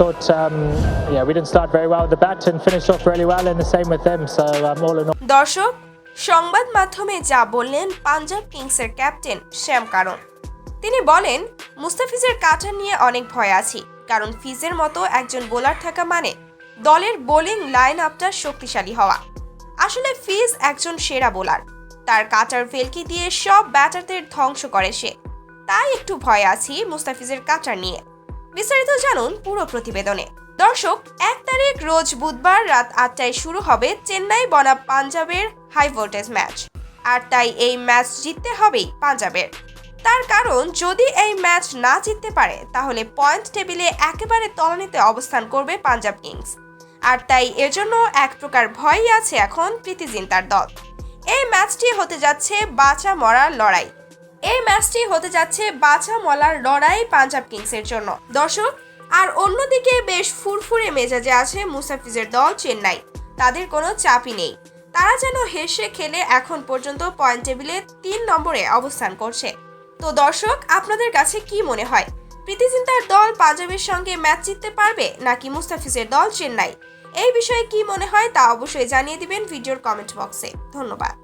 thought, we didn't start very well with the bat and finished off really well, and the same with them. So all in all. দর্শক, সংবাদ মাধ্যমে যা বললেন পাঞ্জাব কিংসের captain শ্যাম কারণ। তিনি বলেন, মুস্তাফিজের কাটার নিয়ে অনেক ভয় আছি, কারণ ফিজের মতো একজন বোলার থাকা মানে দলের বোলিং লাইন আপটা শক্তিশালী হওয়া। আসলে ফিজ একজন সেরা বোলার, তার কাটার ভেলকি দিয়ে সব ব্যাটারদের ধ্বংস করে সে। তাই একটু ভয় আছি মুস্তাফিজের কাটার নিয়ে। বিস্তারিত জানুন পুরো প্রতিবেদনে। দর্শক, 1 তারিখ রোজ বুধবার রাত 8টায় শুরু হবে চেন্নাই বনাম পাঞ্জাবের হাই ভোল্টেজ ম্যাচ। আর তাই এই ম্যাচ জিততে হবেই পাঞ্জাবের। তার কারণ, যদি এই ম্যাচ না জিততে পারে তাহলে পয়েন্ট টেবিলে একেবারে তলানিতে অবস্থান করবে পাঞ্জাব কিংস। আর তাই এর জন্য এক প্রকার ভয়ই আছে এখন প্রীতি জিন্তার দল। এই ম্যাচটি হতে যাচ্ছে বাঁচা মরার লড়াই পাঞ্জাব কিংসের জন্য। দর্শক, আর অন্যদিকে বেশ ফুরফুরে মেজাজে আছে মুস্তাফিজের দল চেন্নাই। তাদের কোনো চাপই নেই, তারা যেন হেসে খেলে এখন পর্যন্ত পয়েন্ট টেবিলে 3 নম্বরে অবস্থান করছে। তো দর্শক, আপনাদের কাছে কি মনে হয়, প্রীতি জিন্তার দল পাঞ্জাবের সঙ্গে ম্যাচ জিততে পারবে নাকি মুস্তাফিজের দল চেন্নাই? এই বিষয়ে কি মনে হয় তা অবশ্যই জানিয়ে দিবেন ভিডিওর কমেন্ট বক্সে। ধন্যবাদ।